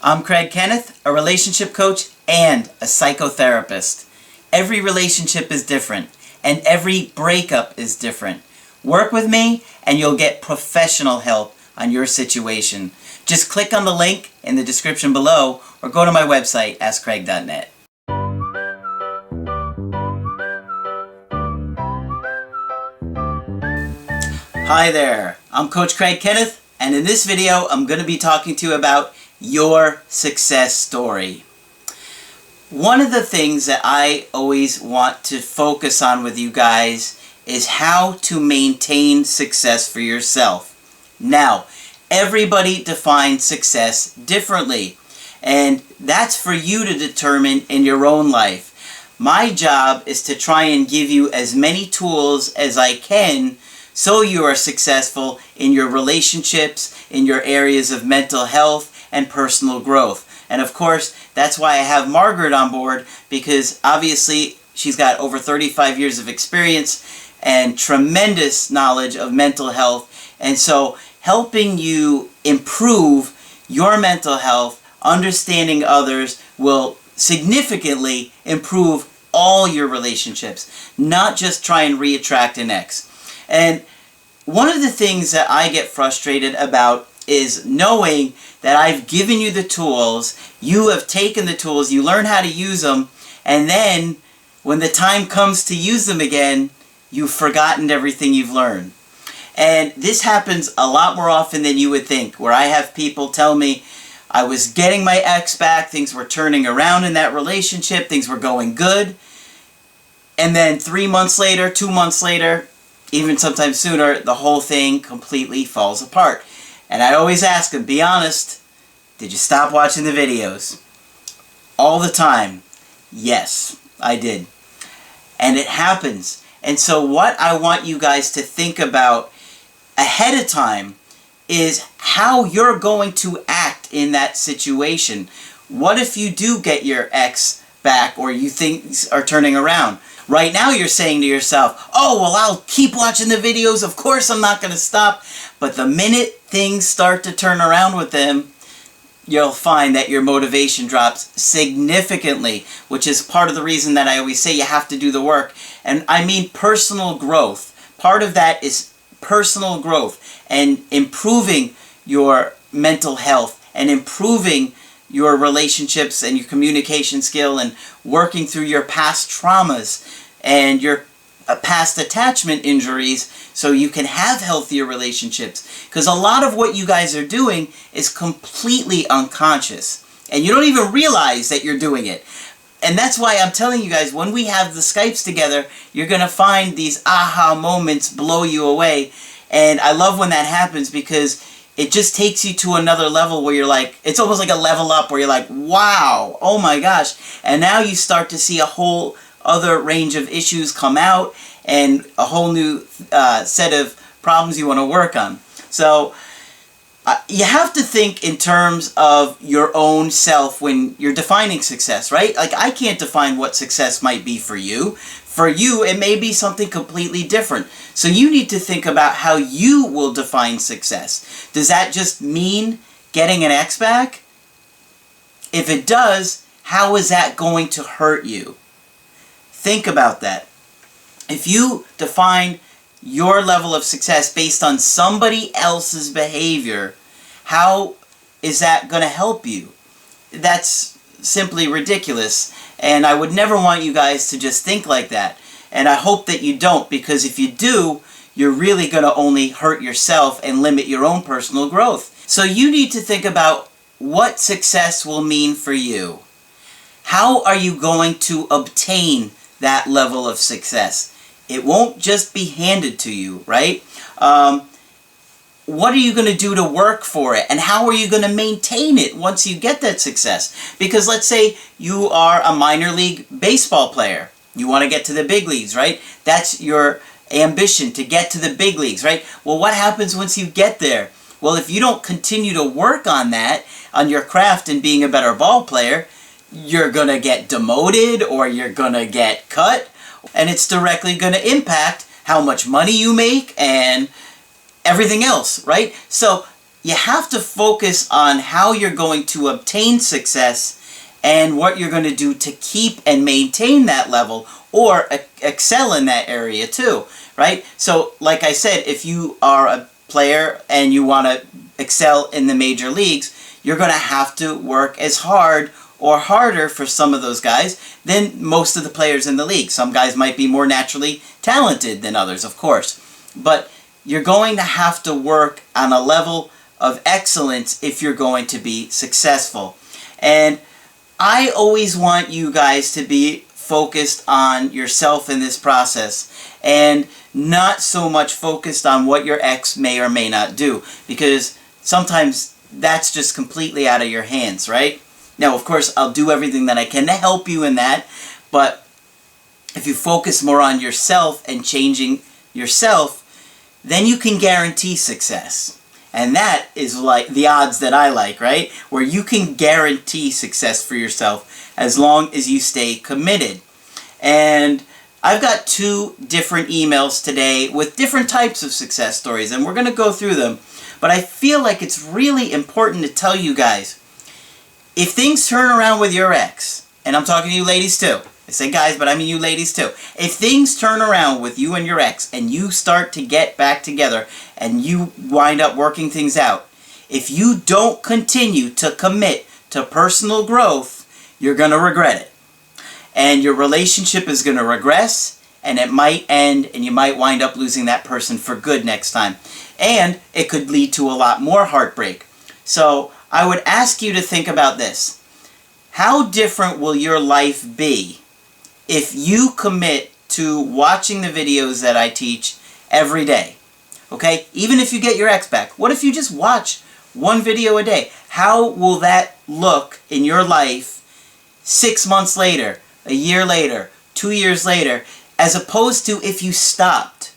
I'm Kenneth, a relationship coach and a psychotherapist. Every relationship is different, and every breakup is different. Work with me, and you'll get professional help on your situation. Just click on the link in the description below, or go to my website, askcraig.net. Hi there, I'm Coach Kenneth, and in this video I'm going to be talking to you about your success story. One of the things that I always want to focus on with you guys is how to maintain success for yourself. Now, everybody defines success differently, and that's for you to determine in your own life. My job is to try and give you as many tools as I can so you are successful in your relationships, in your areas of mental health and personal growth. And of course, that's why I have Margaret on board, because obviously she's got over 35 years of experience and tremendous knowledge of mental health. And so helping you improve your mental health, understanding others, will significantly improve all your relationships, not just try and reattract an ex. And one of the things that I get frustrated about is knowing that I've given you the tools, you have taken the tools, you learn how to use them, and then when the time comes to use them again, you've forgotten everything you've learned. And this happens a lot more often than you would think, where I have people tell me, I was getting my ex back, things were turning around in that relationship, things were going good, and then 3 months later, 2 months later, even sometimes sooner, the whole thing completely falls apart. And I always ask them, be honest, did you stop watching the videos? All the time, yes, I did. And it happens. And so what I want you guys to think about ahead of time is how you're going to act in that situation. What if you do get your ex back, or you think things are turning around? Right now you're saying to yourself, oh, well, I'll keep watching the videos, of course I'm not going to stop. But the minute things start to turn around with them, you'll find that your motivation drops significantly, which is part of the reason that I always say you have to do the work. And I mean personal growth. Part of that is personal growth and improving your mental health and improving your relationships and your communication skill and working through your past traumas and your past attachment injuries so you can have healthier relationships. Because a lot of what you guys are doing is completely unconscious and you don't even realize that you're doing it. And that's why I'm telling you guys, when we have the Skypes together, you're going to find these aha moments blow you away. And I love when that happens, because it just takes you to another level where you're like, it's almost like a level up where you're like, wow, oh my gosh. And now you start to see a whole other range of issues come out and a whole new set of problems you want to work on. So you have to think in terms of your own self when you're defining success, right? Like, I can't define what success might be for you. For you, it may be something completely different. So you need to think about how you will define success. Does that just mean getting an ex back? If it does, how is that going to hurt you? Think about that. If you define your level of success based on somebody else's behavior, how is that going to help you? That's simply ridiculous. And I would never want you guys to just think like that. And I hope that you don't, because if you do, you're really going to only hurt yourself and limit your own personal growth. So you need to think about what success will mean for you. How are you going to obtain that level of success? It won't just be handed to you, right? What are you going to do to work for it? And how are you going to maintain it once you get that success? Because let's say you are a minor league baseball player. You want to get to the big leagues, right? That's your ambition, to get to the big leagues, right? Well, what happens once you get there? Well, if you don't continue to work on that, on your craft and being a better ball player, you're going to get demoted or you're going to get cut. And it's directly going to impact how much money you make and everything else, right? So you have to focus on how you're going to obtain success and what you're going to do to keep and maintain that level or excel in that area too, right? So like I said, if you are a player and you want to excel in the major leagues, you're going to have to work as hard or harder for some of those guys than most of the players in the league. Some guys might be more naturally talented than others, of course. But you're going to have to work on a level of excellence if you're going to be successful. And I always want you guys to be focused on yourself in this process and not so much focused on what your ex may or may not do, because sometimes that's just completely out of your hands, right? Now, of course, I'll do everything that I can to help you in that, but if you focus more on yourself and changing yourself, then you can guarantee success. And that is like the odds that I like, right? Where you can guarantee success for yourself as long as you stay committed. And I've got 2 different emails today with different types of success stories, and we're going to go through them. But I feel like it's really important to tell you guys, if things turn around with your ex, and I'm talking to you ladies too, I say guys, but I mean you ladies too. If things turn around with you and your ex and you start to get back together and you wind up working things out, if you don't continue to commit to personal growth, you're going to regret it. And your relationship is going to regress, and it might end, and you might wind up losing that person for good next time. And it could lead to a lot more heartbreak. So I would ask you to think about this. How different will your life be if you commit to watching the videos that I teach every day? Okay? Even if you get your ex back, what if you just watch 1 video a day? How will that look in your life 6 months later, a year later, 2 years later, as opposed to if you stopped?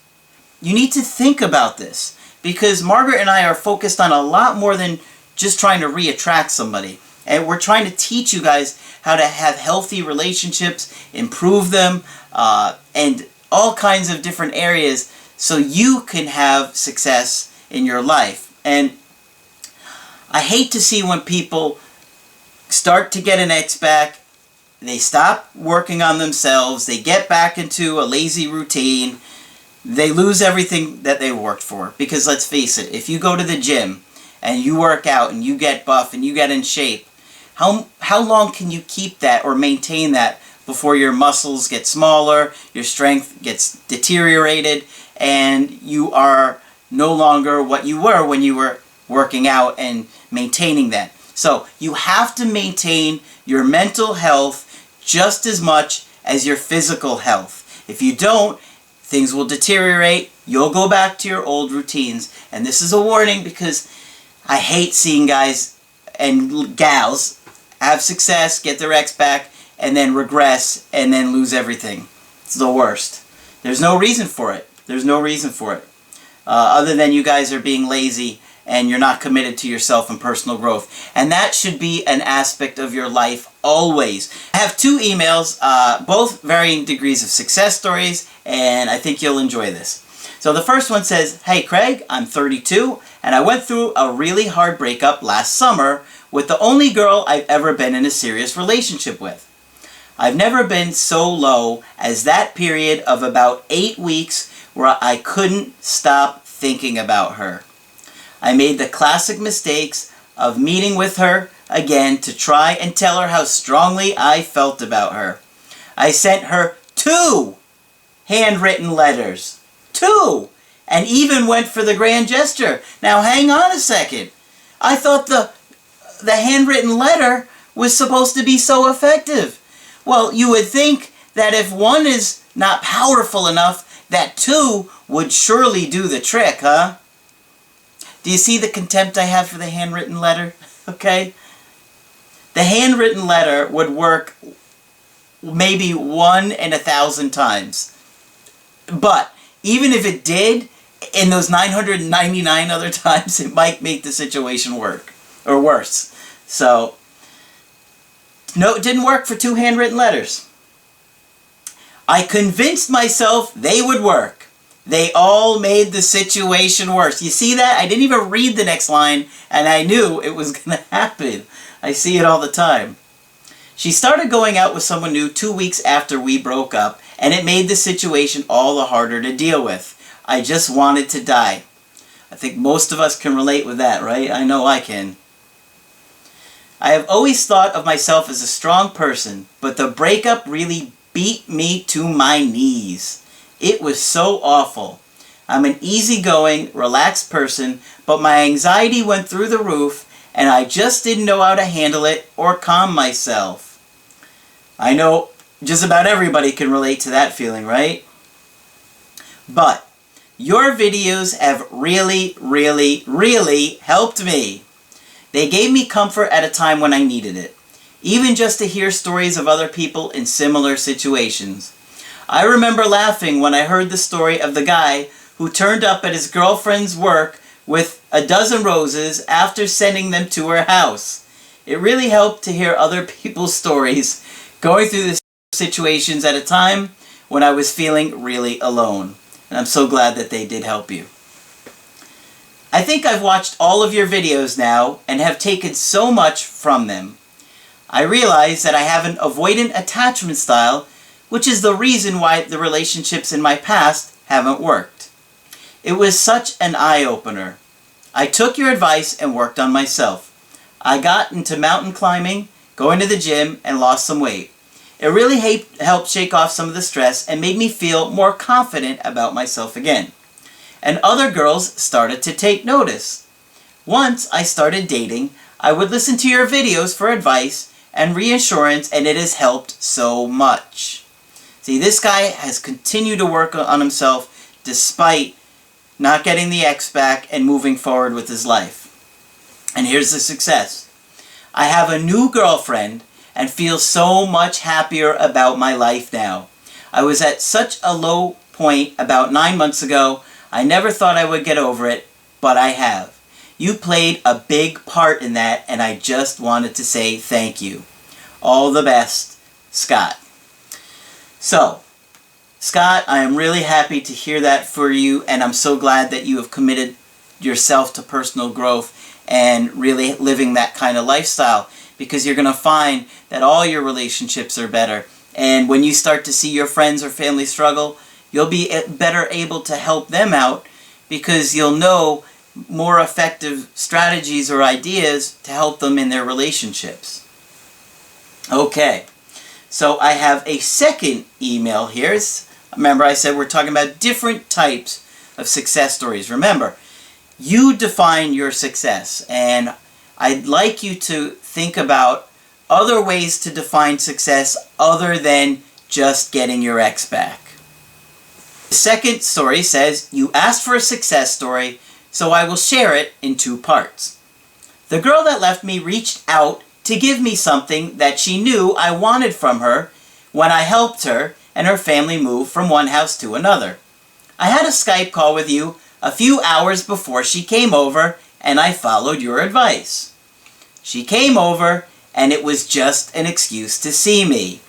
You need to think about this, because Margaret and I are focused on a lot more than just trying to re-attract somebody. And we're trying to teach you guys how to have healthy relationships, improve them, and all kinds of different areas so you can have success in your life. And I hate to see when people start to get an ex back, they stop working on themselves, they get back into a lazy routine, they lose everything that they worked for. Because let's face it, if you go to the gym and you work out and you get buff and you get in shape, how long can you keep that or maintain that before your muscles get smaller, your strength gets deteriorated, and you are no longer what you were when you were working out and maintaining that? So you have to maintain your mental health just as much as your physical health. If you don't, things will deteriorate, you'll go back to your old routines. And this is a warning, because I hate seeing guys and gals have success, get their ex back, and then regress, and then lose everything. It's the worst. There's no reason for it. There's no reason for it. Other than you guys are being lazy and you're not committed to yourself and personal growth. And that should be an aspect of your life always. I have 2 emails, both varying degrees of success stories, and I think you'll enjoy this. So the first one says, "Hey Craig, I'm 32, and I went through a really hard breakup last summer with the only girl I've ever been in a serious relationship with. I've never been so low as that period of about 8 weeks where I couldn't stop thinking about her. I made the classic mistakes of meeting with her again to try and tell her how strongly I felt about her. I sent her 2 handwritten letters. 2! And even went for the grand gesture. Now hang on a second. I thought the handwritten letter was supposed to be so effective. Well, you would think that if 1 is not powerful enough, that 2 would surely do the trick, huh? Do you see the contempt I have for the handwritten letter? Okay? The handwritten letter would work maybe 1 in 1,000 times. But even if it did, in those 999 other times, it might make the situation work. Or worse. So, no, it didn't work for 2 handwritten letters. I convinced myself they would work. They all made the situation worse. You see that? I didn't even read the next line, and I knew it was going to happen. I see it all the time. She started going out with someone new 2 weeks after we broke up, and it made the situation all the harder to deal with. I just wanted to die. I think most of us can relate with that, right? I know I can. I have always thought of myself as a strong person, but the breakup really beat me to my knees. It was so awful. I'm an easygoing, relaxed person, but my anxiety went through the roof, and I just didn't know how to handle it or calm myself. I know just about everybody can relate to that feeling, right? But your videos have really, really, really helped me. They gave me comfort at a time when I needed it, even just to hear stories of other people in similar situations. I remember laughing when I heard the story of the guy who turned up at his girlfriend's work with a dozen roses after sending them to her house. It really helped to hear other people's stories going through the situations at a time when I was feeling really alone. And I'm so glad that they did help you. I think I've watched all of your videos now and have taken so much from them. I realize that I have an avoidant attachment style, which is the reason why the relationships in my past haven't worked. It was such an eye-opener. I took your advice and worked on myself. I got into mountain climbing, going to the gym, and lost some weight. It really helped shake off some of the stress and made me feel more confident about myself again. And other girls started to take notice. Once I started dating, I would listen to your videos for advice and reassurance, and it has helped so much. See, this guy has continued to work on himself despite not getting the ex back and moving forward with his life. And here's the success. I have a new girlfriend and feel so much happier about my life now. I was at such a low point about 9 months ago. I never thought I would get over it, but I have. You played a big part in that, and I just wanted to say thank you. All the best, Scott. So, Scott, I am really happy to hear that for you, and I'm so glad that you have committed yourself to personal growth and really living that kind of lifestyle, because you're going to find that all your relationships are better. And when you start to see your friends or family struggle, you'll be better able to help them out because you'll know more effective strategies or ideas to help them in their relationships. Okay, so I have a second email here. Remember, I said we're talking about different types of success stories. Remember, you define your success, and I'd like you to think about other ways to define success other than just getting your ex back. The second story says, you asked for a success story, so I will share it in 2 parts. The girl that left me reached out to give me something that she knew I wanted from her when I helped her and her family move from one house to another. I had a Skype call with you a few hours before she came over, and I followed your advice. She came over, and it was just an excuse to see me.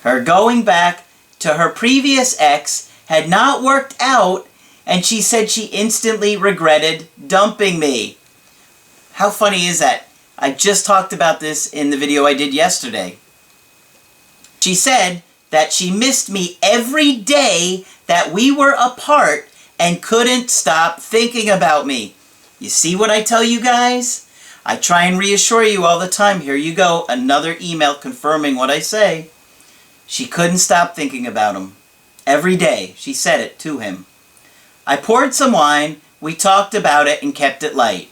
Her going back to her previous ex had not worked out, and she said she instantly regretted dumping me. How funny is that? I just talked about this in the video I did yesterday. She said that she missed me every day that we were apart and couldn't stop thinking about me. You see what I tell you guys? I try and reassure you all the time. Here you go, another email confirming what I say. She couldn't stop thinking about him. Every day, she said it to him. I poured some wine, we talked about it, and kept it light.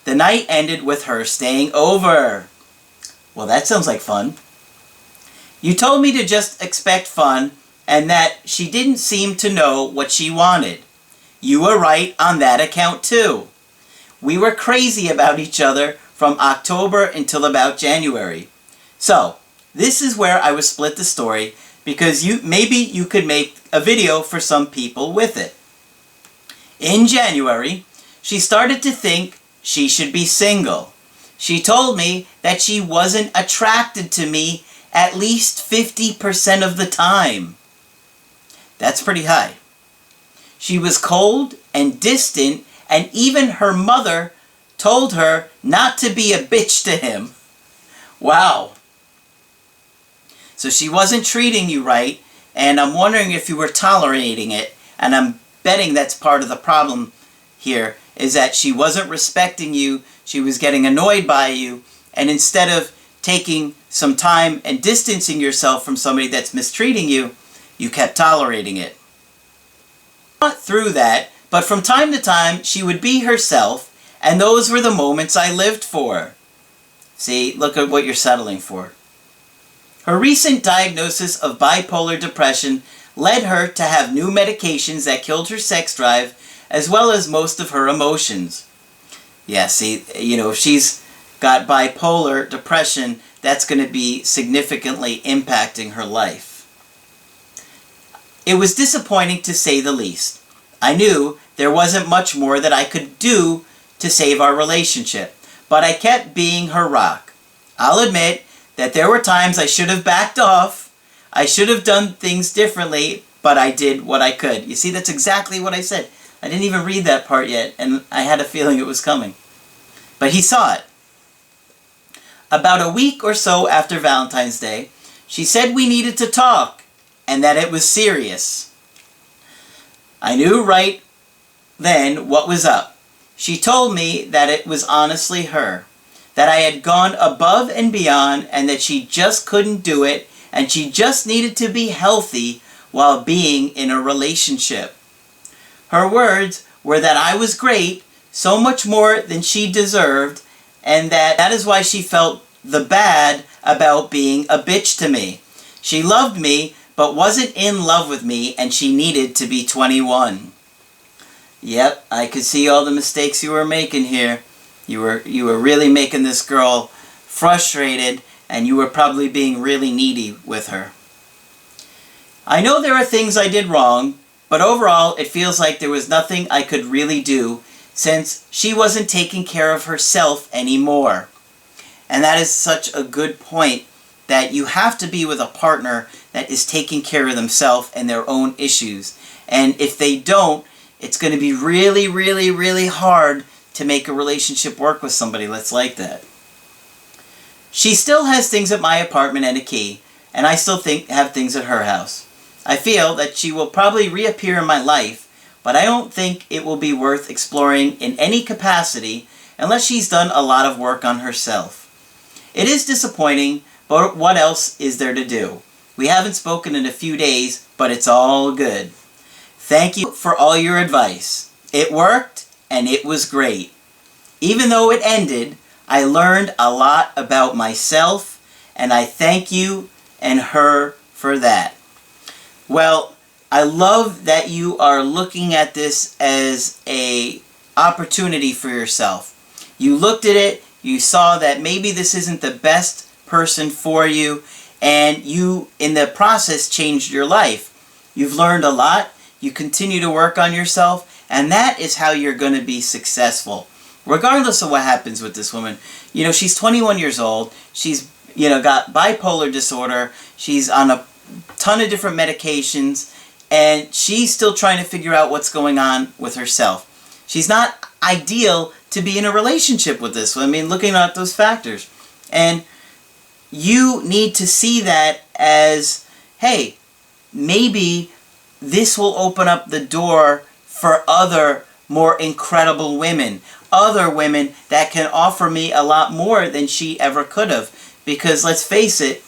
The night ended with her staying over. Well, that sounds like fun. You told me to just expect fun, and that she didn't seem to know what she wanted. You were right on that account, too. We were crazy about each other from October until about January. So, this is where I would split the story, because maybe you could make a video for some people with it. In January, she started to think she should be single. She told me that she wasn't attracted to me at least 50% of the time. That's pretty high. She was cold and distant, and even her mother told her not to be a bitch to him. Wow. So she wasn't treating you right, and I'm wondering if you were tolerating it, and I'm betting that's part of the problem here, is that she wasn't respecting you, she was getting annoyed by you, and instead of taking some time and distancing yourself from somebody that's mistreating you, you kept tolerating it. Not through that, but from time to time, she would be herself, and those were the moments I lived for. See, look at what you're settling for. Her recent diagnosis of bipolar depression led her to have new medications that killed her sex drive, as well as most of her emotions. Yeah, see, if she's got bipolar depression, that's going to be significantly impacting her life. It was disappointing to say the least. I knew there wasn't much more that I could do to save our relationship, but I kept being her rock. I'll admit that there were times I should have backed off, I should have done things differently, but I did what I could. You see, that's exactly what I said. I didn't even read that part yet, and I had a feeling it was coming. But he saw it. About a week or so after Valentine's Day, she said we needed to talk, and that it was serious. I knew right then what was up. She told me that it was honestly her, that I had gone above and beyond, and that she just couldn't do it, and she just needed to be healthy while being in a relationship. Her words were that I was great, so much more than she deserved, and that is why she felt the bad about being a bitch to me. She loved me, but wasn't in love with me, and she needed to be 21. Yep, I could see all the mistakes you were making here. You were really making this girl frustrated, and you were probably being really needy with her. I know there are things I did wrong, but overall it feels like there was nothing I could really do since she wasn't taking care of herself anymore. And that is such a good point, that you have to be with a partner that is taking care of themselves and their own issues. And if they don't, it's going to be really, really, really hard to make a relationship work with somebody that's like that. She still has things at my apartment and a key, and I still have things at her house. I feel that she will probably reappear in my life, but I don't think it will be worth exploring in any capacity unless she's done a lot of work on herself. It is disappointing, but what else is there to do? We haven't spoken in a few days, but it's all good. Thank you for all your advice. It worked, and it was great. Even though it ended, I learned a lot about myself, and I thank you and her for that. Well, I love that you are looking at this as an opportunity for yourself. You looked at it, you saw that maybe this isn't the best person for you, and you, in the process, changed your life. You've learned a lot, you continue to work on yourself, and that is how you're going to be successful. Regardless of what happens with this woman. She's 21 years old, she's, got bipolar disorder, she's on a ton of different medications, and she's still trying to figure out what's going on with herself. She's not ideal to be in a relationship with this. Looking at those factors. And you need to see that as, hey, maybe this will open up the door for other more incredible women. Other women that can offer me a lot more than she ever could have. Because let's face it,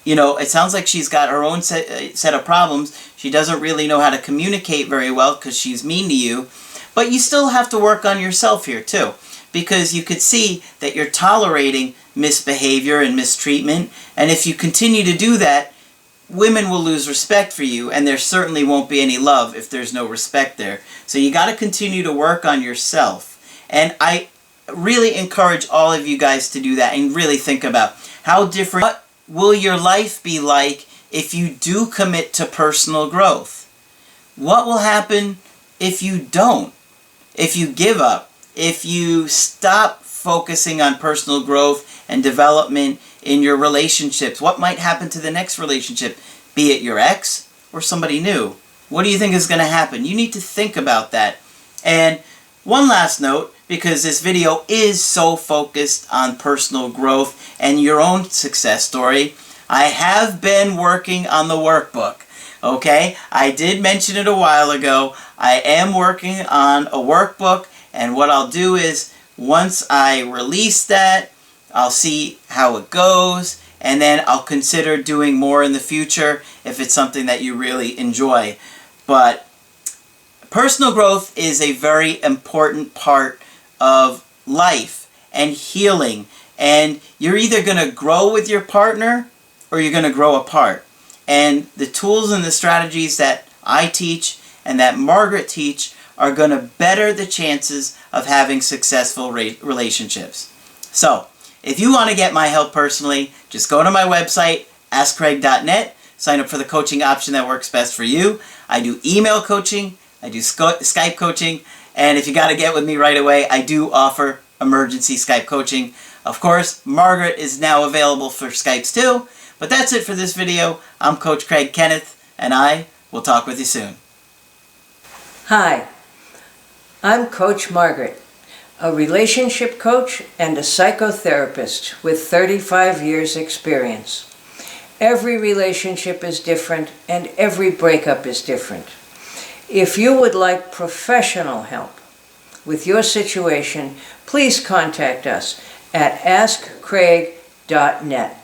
it sounds like she's got her own set of problems. She doesn't really know how to communicate very well because she's mean to you. But you still have to work on yourself here too. Because you could see that you're tolerating misbehavior and mistreatment. And if you continue to do that, women will lose respect for you. And there certainly won't be any love if there's no respect there. So you got to continue to work on yourself. And I really encourage all of you guys to do that and really think about how different, what will your life be like if you do commit to personal growth? What will happen if you don't? If you give up? If you stop focusing on personal growth and development in your relationships? What might happen to the next relationship? Be it your ex or somebody new? What do you think is going to happen? You need to think about that. And one last note, because this video is so focused on personal growth and your own success story, I have been working on the workbook. Okay, I did mention it a while ago. I am working on a workbook, and what I'll do is once I release that, I'll see how it goes, and then I'll consider doing more in the future if it's something that you really enjoy. But personal growth is a very important part of life and healing, and you're either going to grow with your partner or you're going to grow apart. And the tools and the strategies that I teach and that Margaret teach are going to better the chances of having successful relationships. So, if you want to get my help personally, just go to my website, askcraig.net, sign up for the coaching option that works best for you. I do email coaching, I do Skype coaching, and if you got to get with me right away, I do offer emergency Skype coaching. Of course, Margaret is now available for Skypes too. But that's it for this video. I'm Coach Craig Kenneth, and I will talk with you soon. Hi, I'm Coach Margaret, a relationship coach and a psychotherapist with 35 years experience. Every relationship is different and every breakup is different. If you would like professional help with your situation, please contact us at askcraig.net.